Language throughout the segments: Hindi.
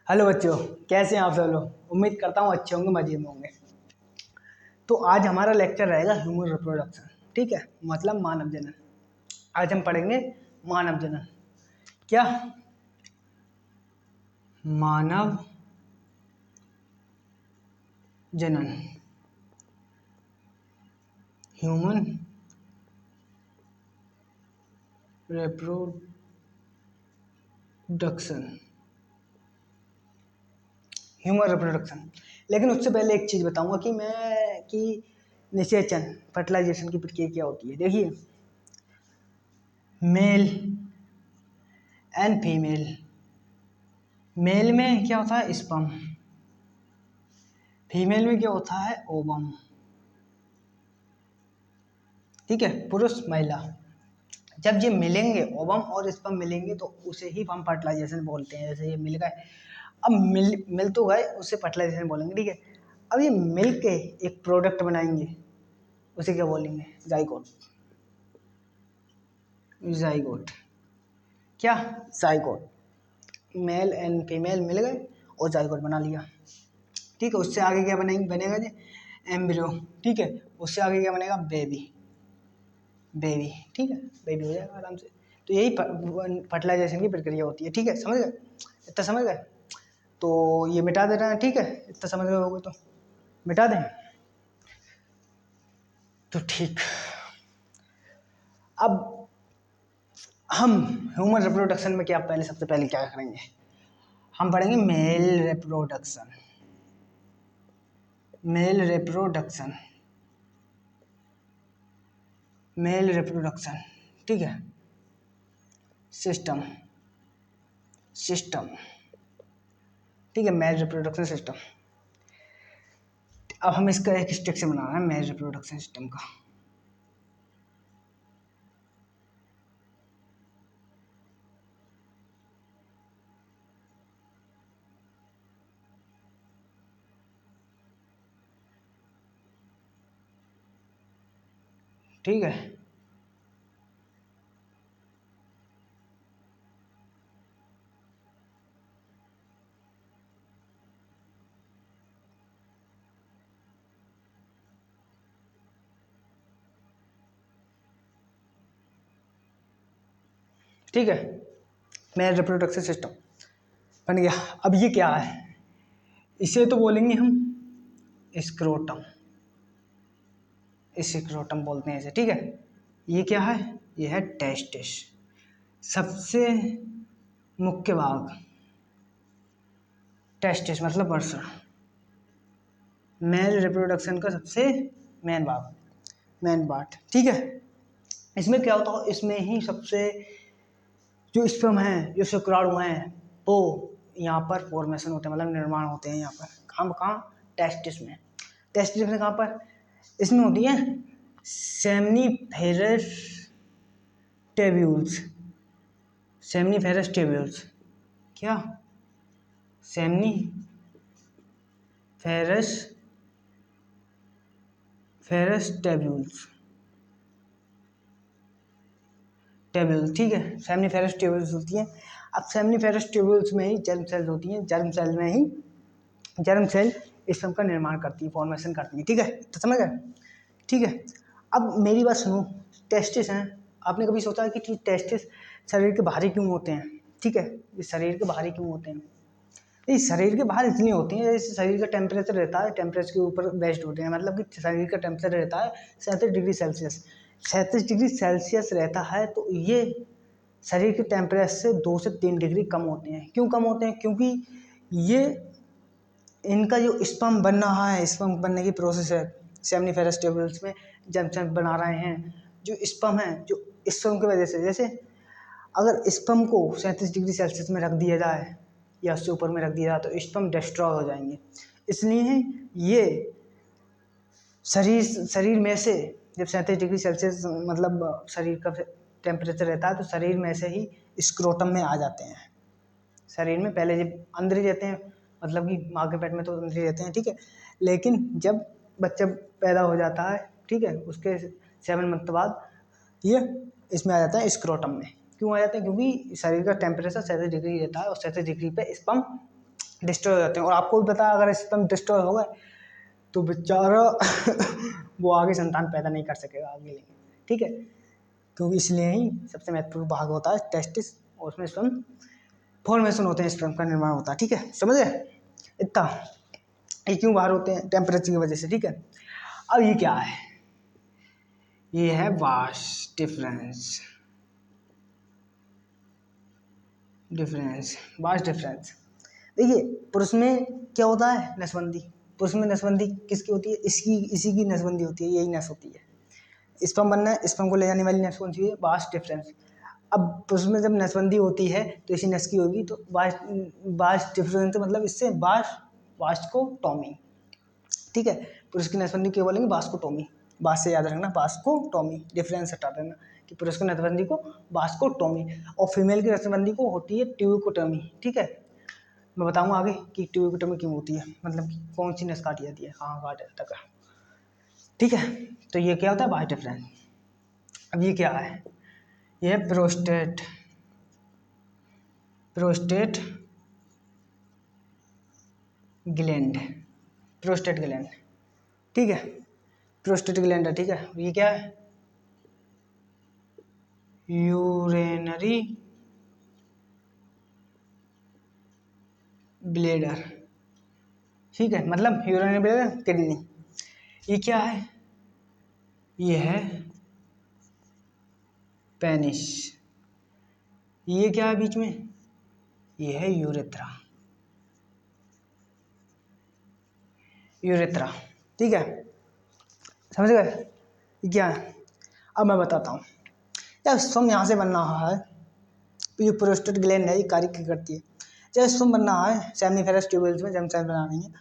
हेलो बच्चों, कैसे हैं आप सब लोग। उम्मीद करता हूँ अच्छे होंगे, मजे में होंगे। तो आज हमारा लेक्चर रहेगा ह्यूमन रिप्रोडक्शन। ठीक है, मतलब मानव जनन। आज हम पढ़ेंगे मानव जनन। क्या? मानव जनन, ह्यूमन रिप्रोडक्शन, ह्यूमन रिप्रोडक्शन। लेकिन उससे पहले एक चीज़ बताऊंगा कि निषेचन, फर्टिलाइजेशन की प्रक्रिया क्या होती है। देखिए, मेल एंड फीमेल। मेल में क्या होता है? स्पर्म। फीमेल में क्या होता है? ओवम। ठीक है, पुरुष महिला। जब ये मिलेंगे, ओवम और स्पर्म मिलेंगे, तो उसे ही हम फर्टिलाइजेशन बोलते हैं। जैसे ये मिल गए, अब मिल तो गए, उसे फर्टिलाइजेशन बोलेंगे। ठीक है, अब ये मिल के एक प्रोडक्ट बनाएंगे, उसे क्या बोलेंगे? जाइगोट। जाइगोट। क्या? जाइगोट। मेल एंड फीमेल मिल गए और जाइगोट बना लिया। ठीक है, उससे आगे क्या बनेगा जी? एम्ब्रियो। ठीक है, उससे आगे क्या बनेगा? बेबी। बेबी। ठीक है, बेबी हो जाएगा आराम से। तो यही फर्टिलाइजेशन की प्रक्रिया होती है। ठीक है, समझ गए? इतना समझ गए तो ये मिटा देना है। ठीक है, इतना समझ गए होगे तो मिटा दें तो ठीक। अब हम ह्यूमन रिप्रोडक्शन में क्या सबसे पहले क्या करेंगे? हम पढ़ेंगे male reproduction. Male reproduction, male reproduction. ठीक है, सिस्टम, सिस्टम। ठीक है, मेल रिप्रोडक्शन सिस्टम। अब हम इसका एक स्ट्रक्चर बना रहे हैं मेल रिप्रोडक्शन सिस्टम का। ठीक है, ठीक है, मेल रिप्रोडक्शन सिस्टम बन गया। अब ये क्या है? इसे तो बोलेंगे हम स्क्रोटम। स्क्रोटम बोलते हैं इसे। ठीक है, ये क्या है? ये है टेस्टिस, सबसे मुख्य भाग। टेस्टिस मतलब वर्षा, मेल रिप्रोडक्शन का सबसे मेन भाग, मेन पार्ट। ठीक है, इसमें क्या होता है? इसमें ही सबसे जो स्पर्म है, जो शुक्राणु हैं, वो यहाँ पर फॉर्मेशन होते हैं, मतलब निर्माण होते हैं यहाँ पर। कहाँ? टेस्टिस में। टेस्टिस में कहाँ पर? इसमें होती है सेमनीफेरस टेब्यूल्स। Seminiferous tubules. क्या? Seminiferous tubules. टेबल्स। ठीक है, सेमनीफेरस टेबल्स होती हैं। अब सेमनीफेरस टेबल्स में ही जर्म सेल्स होती हैं। जर्म सेल में ही जर्म सेल इस सब का निर्माण करती है, फॉर्मेशन करती है। ठीक है, तो समझ गए? ठीक है, अब मेरी बात सुनो। टेस्टिस हैं, आपने कभी सोचा है कि टेस्टिस शरीर के बाहरी क्यों होते हैं? ठीक है, ये शरीर के बाहरी क्यों होते हैं? ये शरीर के बाहर इसलिए होती हैं, जैसे शरीर का टेम्परेचर रहता है, टेम्परेचर के ऊपर बेस्ड होते हैं। मतलब कि शरीर का टेम्परेचर रहता है 37 डिग्री सेल्सियस। 37 डिग्री सेल्सियस रहता है, तो ये शरीर के टेम्परेचर से 2 से 3 डिग्री कम होते हैं। क्यों कम होते हैं? क्योंकि ये इनका जो स्पर्म बन रहा है, स्पर्म बनने की प्रोसेस है सेमनीफेरस टेबल्स में, जब बना रहे हैं जो स्पर्म है, जो स्पर्म की वजह से, जैसे अगर स्पर्म को 37 डिग्री सेल्सियस में रख दिया जाए या उससे ऊपर में रख दिया जाए, तो स्पर्म डिस्ट्रॉय हो जाएंगे। इसलिए ये शरीर शरीर में से जब 37 डिग्री सेल्सियस मतलब शरीर का टेम्परेचर रहता है, तो शरीर में से ही स्क्रोटम में आ जाते हैं। शरीर में पहले जब अंदर ही रहते हैं, मतलब कि माँ के पेट में तो अंदर ही रहते हैं। ठीक है, लेकिन जब बच्चा पैदा हो जाता है, ठीक है, उसके 7 मंथ बाद ये इसमें आ जाता है स्क्रोटम में। क्यों आ जाता है? क्योंकि शरीर का टेम्परेचर 37 डिग्री रहता है और 37 डिग्री पे स्पर्म डिस्ट्रॉय हो जाते हैं। और आपको भी पता है अगर स्पर्म डिस्ट्रॉय हो गए तो बेचारा वो आगे संतान पैदा नहीं कर सकेगा आगे लिए, ठीक है। तो इसलिए ही सबसे महत्वपूर्ण भाग होता है टेस्टिस, और उसमें स्पर्म फॉर्मेशन होते हैं, स्पर्म का निर्माण होता है, ठीक है, समझे इतना। ये क्यों बाहर होते हैं? टेम्परेचर की वजह से, ठीक है। अब ये क्या है? ये है वास्ट डिफरेंस, वास्ट डिफरेंस। देखिए पुरुष में क्या होता है? नसबंदी। पुरुष में नसबंदी किसकी होती है? इसी की नसबंदी होती है, यही नस होती है। स्पर्म बनना है, स्पर्म को ले जाने वाली नस कौन सी है? Vast difference. अब पुरुष में जब नसबंदी होती है तो इसी नस की होगी, तो वास्ट डिफरेंस मतलब इससे वास्ट को टॉमी, ठीक है। पुरुष की नसबंदी क्यों बोलेंगे? वास्कोटोमी। बात से याद रखना, वास्कोटोमी, डिफरेंस हटा देना कि पुरुष की नसबंदी को वास्कोटोमी और फीमेल की नसबंदी को होती है ट्यूबिकोटोमी, ठीक है। मैं बताऊंगा आगे कि ट्यूबिकोटोमी क्यों होती है, मतलब कि कौन सी नस काटी जाती है, कहाँ काटा जाता है, ठीक है। तो ये क्या होता है? Vast difference. अब ये क्या है? ये है प्रोस्टेट ग्लैंड, प्रोस्टेट ग्लैंड, ठीक है। प्रोस्टेट ग्लैंड है, ठीक है। ये क्या है? यूरेनरी ब्लेडर, ठीक है, मतलब यूरेनरी ब्लेडर किडनी। ये क्या है? ये है पेनिस। ये क्या है बीच में? ये है यूरेथ्रा, यूरेथ्रा, ठीक है, समझ गए? ये क्या है? अब मैं बताता हूँ। जब स्पर्म यहाँ से बन रहा है तो ये प्रोस्टेट ग्लैंड है, ये कार्य क्या करती है? जब स्पर्म बन रहा है सेमिनिफेरस ट्यूबुल्स में, जब सेल बना रही है,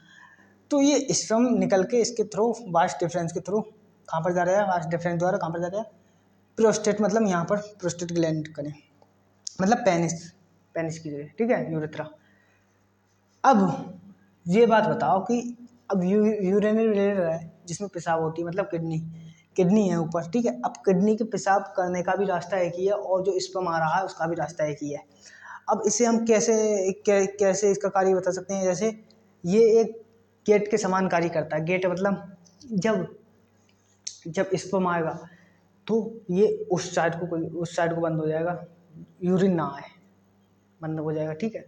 तो ये स्पर्म निकल के इसके थ्रू वास्ट डिफरेंस के थ्रू कहाँ पर जा रहा है? वास्ट डिफरेंस द्वारा कहाँ पर जा रहा है? प्रोस्टेट, मतलब यहाँ पर प्रोस्टेट ग्लैंड करें, मतलब पेनिस, पेनिस की जगह, ठीक है, यूरेथ्रा। अब ये बात बताओ कि अब यूरिनरी ब्लैडर है जिसमें पेशाब होती है, मतलब किडनी, किडनी है ऊपर, ठीक है। अब किडनी के पेशाब करने का भी रास्ता एक ही है और जो स्पर्म आ रहा है उसका भी रास्ता एक ही है। अब इसे हम कैसे इसका कार्य बता सकते हैं? जैसे ये एक गेट के समान कार्य करता है। गेट मतलब जब जब स्पर्म आएगा तो ये उस साइड को बंद हो जाएगा, यूरिन ना आए, बंद हो जाएगा, ठीक है।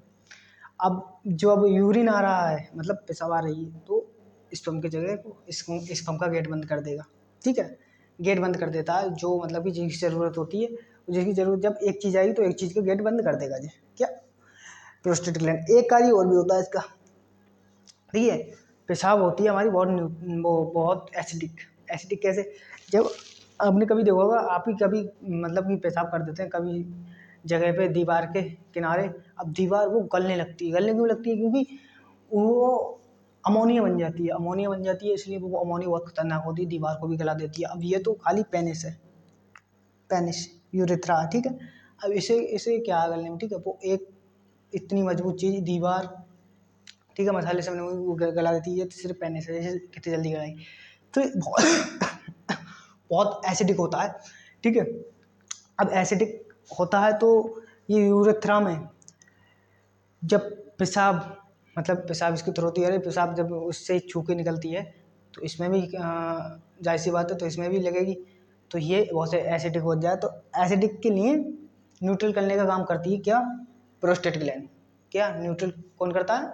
अब यूरिन आ रहा है, मतलब पेशाब आ रही है, तो स्पर्म की जगह को स्पर्म का गेट बंद कर देगा, ठीक है। गेट बंद कर देता है, जो मतलब कि जिसकी ज़रूरत होती है, जिसकी ज़रूरत जब एक चीज़ आएगी तो एक चीज़ का गेट बंद कर देगा जी, क्या? Prostate gland. एक कार्य और भी होता है इसका, ठीक है। पेशाब होती है हमारी बहुत एसिडिक। एसिडिक कैसे? जब आपने कभी देखा होगा, आप ही कभी मतलब कि पेशाब कर देते हैं कभी जगह पे दीवार के किनारे, अब दीवार वो गलने लगती है। गलने क्यों लगती है? क्योंकि वो अमोनिया बन जाती है, अमोनिया बन जाती है, इसलिए वो अमोनिया बहुत खतरनाक होती है, दीवार को भी गला देती है। अब ये तो खाली पेनिस है, पेनिस, यूरेथ्रा, ठीक है। अब इसे इसे क्या गलने में, ठीक है, वो एक इतनी मजबूत चीज़ दीवार, ठीक है, मसाले से वो गला देती है, तो सिर्फ पेनिस से जैसे कितनी जल्दी गलाई। तो ये बहुत बहुत एसिडिक होता है, ठीक है। अब एसिडिक होता है तो ये यूरेथ्रा में जब पेशाब, मतलब पेशाब इसकी थ्रू होती है, पेशाब जब उससे छू के निकलती है तो इसमें भी जाहिर सी बात है, तो इसमें भी लगेगी, तो ये बहुत से एसिडिक हो जाए। तो एसिडिक के लिए न्यूट्रल करने का काम करती है क्या? Prostate gland. क्या न्यूट्रल कौन करता है?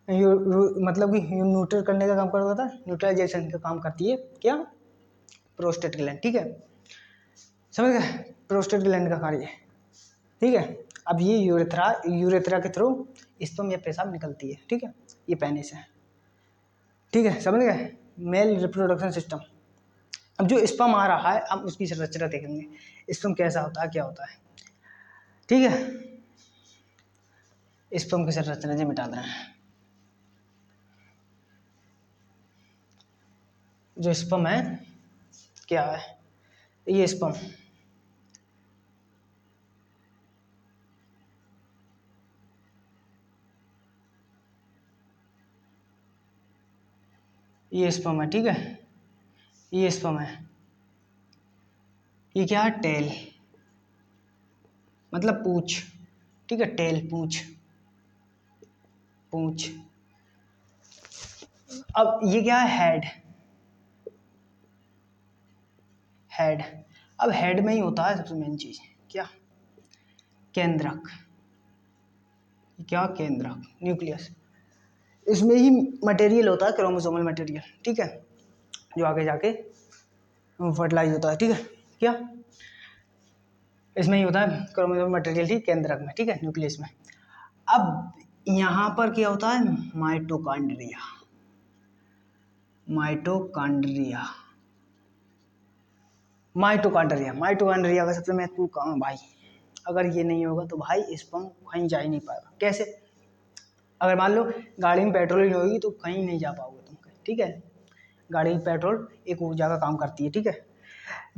मतलब कि न्यूट्रल करने का काम करता था, न्यूट्रलाइजेशन का काम करती है क्या? प्रोस्टेट ग्लैंड, ठीक है, समझ गए? प्रोस्टेट ग्लैंड का कार्य, ठीक है। अब ये यूरेथ्रा के थ्रू स्पर्म या पेशाब निकलती है, ठीक है, ये पेनिस है, ठीक है, समझ गए? Male reproduction system. अब जो स्पर्म आ रहा है हम उसकी संरचना देखेंगे, स्पर्म कैसा होता है, क्या होता है, ठीक है। स्पर्म की संरचना जी मिटा दें। जो स्पर्म है क्या है? ये स्पर्म, ये स्पर्म है, ठीक है, ये स्पर्म है। ये क्या है? टेल, मतलब पूछ, ठीक है, टेल पूछ, पूंछ। अब ये क्या है, हेड। हेड, अब हेड में ही होता है सबसे मेन चीज क्या, केंद्रक। क्या, केंद्रक, न्यूक्लियस। इसमें ही मटेरियल होता है क्रोमोसोमल मटेरियल, ठीक है, जो आगे जाके फर्टिलाइज होता है, ठीक है। क्या, इसमें ही होता है क्रोमोसोमल मटेरियल ही केंद्रक में, ठीक है, न्यूक्लियस में। अब यहाँ पर क्या होता है, माइटोकॉन्ड्रिया। माइटोकॉन्ड्रिया, माइटोकॉन्ड्रिया, माइटोकॉन्ड्रिया का सबसे महत्वपूर्ण काम है भाई, अगर ये नहीं होगा तो भाई स्पर्म कहीं जा ही नहीं पाएगा। कैसे, अगर मान लो गाड़ी में पेट्रोल ही नहीं होगी तो कहीं नहीं जा पाओगे तुम, ठीक है। गाड़ी में पेट्रोल एक ऊर्जा का काम करती है, ठीक है।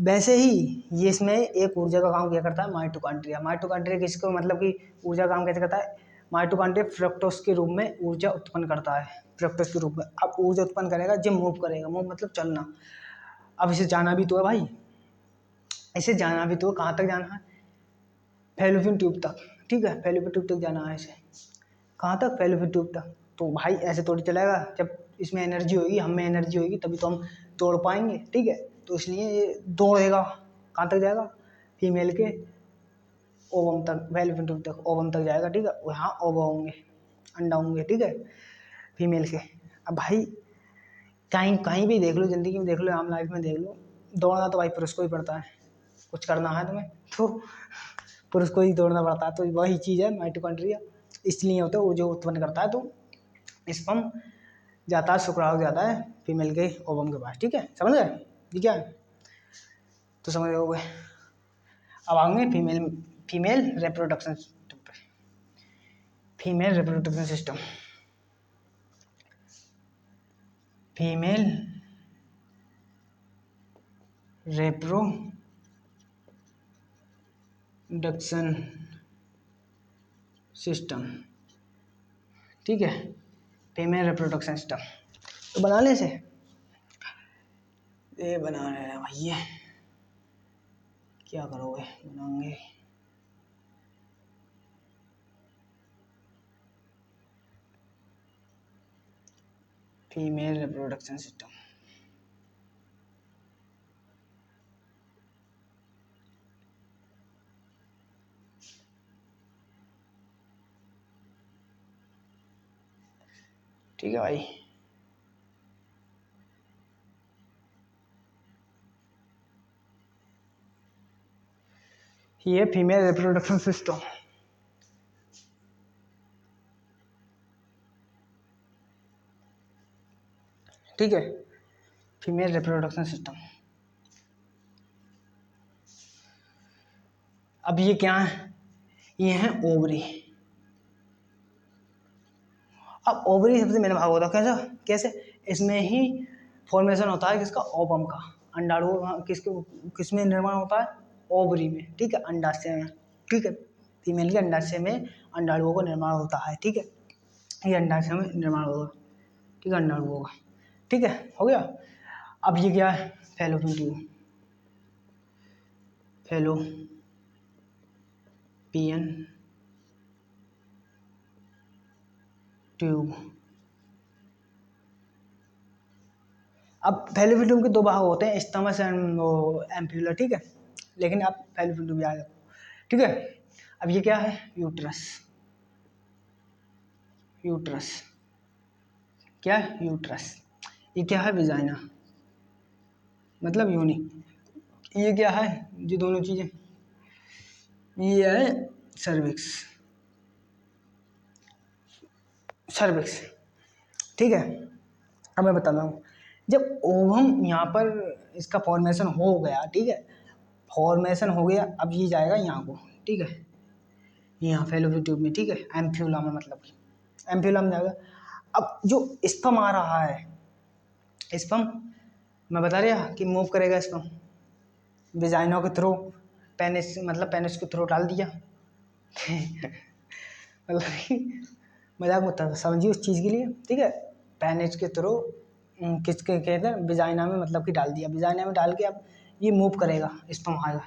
वैसे ही ये इसमें एक ऊर्जा का काम क्या करता है, माइटोकॉन्ड्रिया। माइटोकॉन्ड्रिया किसको मतलब कि ऊर्जा काम कैसे करता है, माइटोकॉन्ड्रिया फ्रक्टोज के रूप में ऊर्जा उत्पन्न करता है, फ्रक्टोज के रूप में। अब ऊर्जा उत्पन्न करेगा जब मूव करेगा, मूव मतलब चलना। अब इसे जाना भी तो है भाई, इसे जाना भी तो, कहाँ तक जाना है, फैलोपियन ट्यूब तक, ठीक है, फैलोपियन ट्यूब तक जाना है इसे। कहाँ तक, फैलोपियन ट्यूब तक। तो भाई ऐसे थोड़ी चलेगा, जब इसमें एनर्जी होगी, हम में एनर्जी होगी तभी तो हम दौड़ पाएंगे, ठीक है। तो इसलिए ये दौड़ेगा, कहाँ तक जाएगा, फीमेल के ओवम तक, फैलोपियन ट्यूब तक, ओवम तक जाएगा, ठीक है। वहाँ ओवा होंगे, अंडा होंगे, ठीक है, फीमेल के। अब भाई कहीं कहीं भी देख लो, जिंदगी में देख लो, आम लाइफ में देख लो, दौड़ना तो भाई पुरुष को ही पड़ता है। कुछ करना है तुम्हें तो पुरुष को ही दौड़ना पड़ता है। तो वही चीज़ है माइटोकॉन्ड्रिया, इसलिए होता है वो जो उत्पन्न करता है। तो स्पर्म जाता है, शुक्राणु जाता है फीमेल के ओवम के पास, ठीक है, समझ गए ये क्या है, तो समझ गए। अब आएंगे फीमेल, फीमेल रिप्रोडक्शन सिस्टम पे। Female reproduction system, female reproduction system, ठीक है, फीमेल रिप्रोडक्शन सिस्टम। तो बना ले इसे, ये बना रहे हैं भैया, क्या करोगे, बनाएंगे। फीमेल रिप्रोडक्शन सिस्टम, ठीक है भाई। ये फीमेल रिप्रोडक्शन सिस्टम, ठीक है, फीमेल रिप्रोडक्शन सिस्टम। अब ये क्या है, ये है ओवरी। अब ओवरी सबसे मेन भाग होता है, कैसा, कैसे, इसमें ही फॉर्मेशन होता है किसका, ओवम का, अंडाणु किसके, किसमें निर्माण होता है, ओवरी में, ठीक है, अंडाशय में, ठीक है, फीमेल के अंडाशय में अंडाणुओं का निर्माण होता है, ठीक है, ये अंडाशय में निर्माण होगा, ठीक है, अंडाणुओं का, ठीक है, हो गया। अब ये क्या है, फैलोपियन ट्यूब, फैलोपियन ट्यूब। अब फैलोपियन ट्यूब के दो भाग होते हैं, स्टमस एंड एम्प्यूला, ठीक है, लेकिन आप फैलोपियन ट्यूब याद रखो, ठीक है। अब ये क्या है, यूट्रस, यूट्रस, क्या है, यूट्रस। ये क्या है, विजाइना, मतलब योनि। ये क्या है, ये दोनों चीजें, ये है सर्विक्स, सर्विक्स, ठीक है। अब मैं बताता हूँ, जब ओवम यहाँ पर इसका फॉर्मेशन हो गया, ठीक है, फॉर्मेशन हो गया, अब ये जाएगा यहाँ को, ठीक है, यहाँ फैलोपियन ट्यूब में, ठीक है, एम्फ्यूला में, मतलब एम्फ्यूला में जाएगा। अब जो स्पर्म आ रहा है, स्पर्म मैं बता रहा कि मूव करेगा स्पर्म विजाइना के थ्रू, पेनिस मतलब पेनिस के थ्रू डाल दिया मतलब कि मजाक मत समझिए उस चीज़ के लिए, ठीक है, पेनिस के थ्रू किसके कहते हैं, विजाइना में, मतलब कि डाल दिया, विजाइना में डाल के अब ये मूव करेगा, स्पर्म आएगा,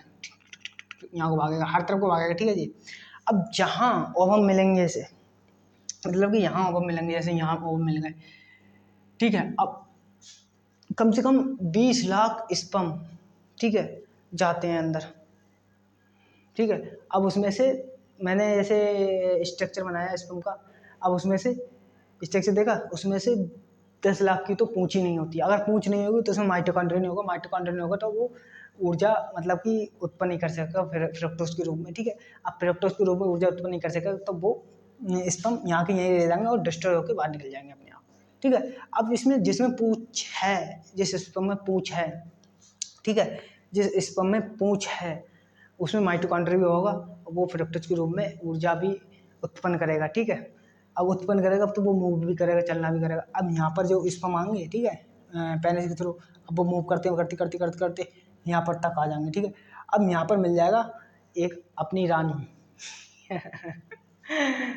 यहाँ को भागेगा, हर तरफ को भागेगा, ठीक है जी। अब जहाँ ओवम मिलेंगे इसे, मतलब कि यहाँ ओवम मिलेंगे, जैसे यहाँ ओवम मिल गए, ठीक है। अब कम से कम 20 लाख स्पर्म, ठीक है, जाते हैं अंदर, ठीक है। अब उसमें से मैंने जैसे स्ट्रक्चर बनाया स्पर्म का, अब उसमें से स्ट्रक्चर देखा, उसमें से 10 लाख की तो पूंछ ही नहीं होती। अगर पूंछ नहीं होगी तो उसमें माइटोकॉन्ड्रिया नहीं होगा, माइटोकॉन्ड्रिया नहीं होगा तो वो ऊर्जा मतलब कि उत्पन्न नहीं कर सकेगा फ्रक्टोज के रूप में, ठीक है। अब फ्रक्टोज के रूप में ऊर्जा उत्पन्न नहीं कर सकेगा तो वो स्पर्म यहाँ के यहीं रह जाएंगे और डिस्ट्रॉय होकर बाहर निकल जाएंगे अपने आप, ठीक है। अब इसमें जिसमें पूंछ है, जिस स्पर्म में पूंछ है, ठीक है, जिस स्पर्म में पूंछ है उसमें माइटोकॉन्ड्रिया भी होगा, वो फ्रक्टोज के रूप में ऊर्जा भी उत्पन्न करेगा, ठीक है। अब उत्पन्न करेगा तो वो मूव भी करेगा, चलना भी करेगा। अब यहाँ पर जो स्पर्म आएंगे, ठीक है, पेनिस के थ्रू, अब वो मूव करते करते करते करते करते यहाँ पर तक आ जाएंगे, ठीक है। अब यहाँ पर मिल जाएगा एक अपनी रानी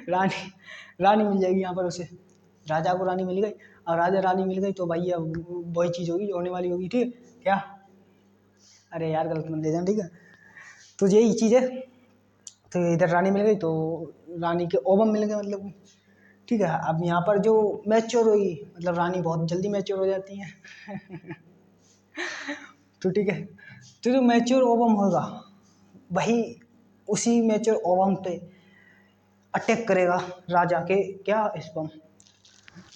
रानी रानी मिल जाएगी यहाँ पर उसे, राजा को रानी मिल गई। और राजा रानी मिल गई तो भाई अब वही चीज़ होगी जो होने वाली होगी, ठीक है क्या। अरे यार गलत मत ले जाना, ठीक है। तो यही चीज़ है, तो इधर रानी मिल गई तो रानी के ओवम मिल गए, मतलब ठीक है। अब यहाँ पर जो मैच्योर हुई, मतलब रानी बहुत जल्दी मैच्योर हो जाती है तो ठीक है, तो जो मैच्योर ओवम होगा वही उसी मैच्योर ओवम पे अटैक करेगा राजा के क्या स्पर्म,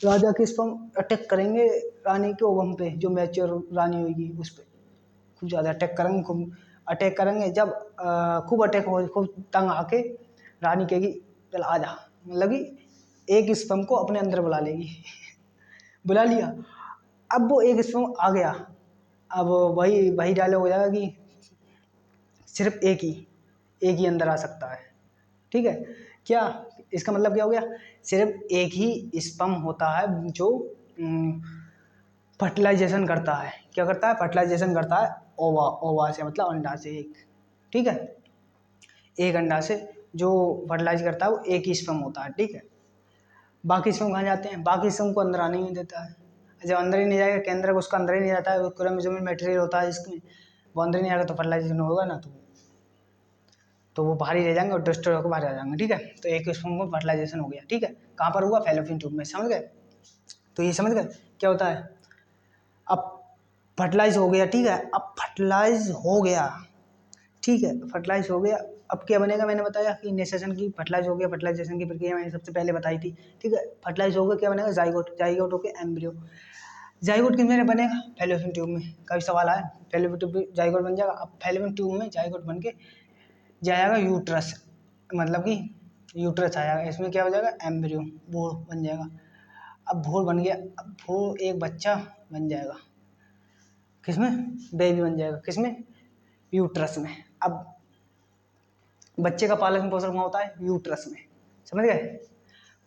राजा के स्पर्म अटैक करेंगे रानी के ओवम पे, जो मैच्योर रानी होगी उस पर खूब ज़्यादा अटैक करेंगे, खूब अटैक करेंगे। जब खूब अटैक हो, खूब तंग आके रानी कहेगी चल आ जा, मतलब कि एक स्पर्म को अपने अंदर बुला लेगी बुला लिया। अब वो एक स्पर्म आ गया, अब वही वही डायलॉग हो जाएगा कि सिर्फ एक ही अंदर आ सकता है, ठीक है। क्या इसका मतलब क्या हो गया, सिर्फ एक ही स्पर्म होता है जो फर्टिलाइजेशन करता है। क्या करता है, फर्टिलाइजेशन करता है ओवा, ओवा से मतलब अंडा से एक, ठीक है। एक अंडा से जो फर्टिलाइज करता है वो एक ही स्पर्म होता है, ठीक है। बाकी स्पर्म कहाँ जाते हैं, बाकी स्पर्म को अंदर आने ही नहीं देता है। जब अंदर ही नहीं जाएगा, केंद्र उसका अंदर ही नहीं जाता है, क्रोमोसोमल मटेरियल होता है इसमें, वो अंदर ही नहीं आएगा तो फर्टिलाइजेशन होगा ना, तो वो बाहर ही रह जाएंगे और डिस्ट्रॉय होकर बाहर आ जाएंगे, ठीक है। तो एक स्पर्म को फर्टिलाइजेशन हो गया, ठीक है। कहाँ पर हुआ, फैलोपियन ट्यूब में, समझ गए। तो ये समझ गए क्या होता है। अब फर्टिलाइज हो गया, ठीक है, अब फर्टिलाइज हो गया, ठीक है, फर्टिलाइज हो गया। अब क्या बनेगा, मैंने बताया कि इनिशिएशन की फर्टिलाइज हो गया, फर्टिलाइजेशन की प्रक्रिया मैंने सबसे पहले बताई थी, ठीक है। फर्टिलाइज हो गया, क्या बनेगा, जाइगोट, जाइगोट होकर एम्ब्रियो। जाइगोट किस में बनेगा, फैलोपियन ट्यूब में। कभी सवाल आया, फैलोपियन ट्यूब में जाइगोट बन जाएगा। अब फैलोपियन ट्यूब में जाइगोट बन के जाएगा यूट्रस, मतलब कि यूट्रस आएगा, इसमें क्या हो जाएगा, एम्ब्रियो, भ्रूण बन जाएगा। अब भ्रूण बन गया, अब भ्रूण एक बच्चा बन जाएगा, किसमें, बेबी बन जाएगा, किसमें, यूट्रस में। अब बच्चे का पालन पोषण कहाँ होता है, यूट्रस में, समझ गए।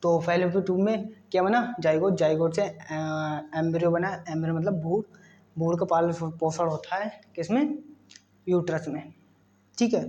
तो फैलोपियन ट्यूब में क्या बना, जाइगोट, जाइगोट से एम्ब्रियो बना, एम्ब्रियो मतलब भ्रूण, भ्रूण का पालन पोषण होता है किसमें, यूट्रस में, ठीक है।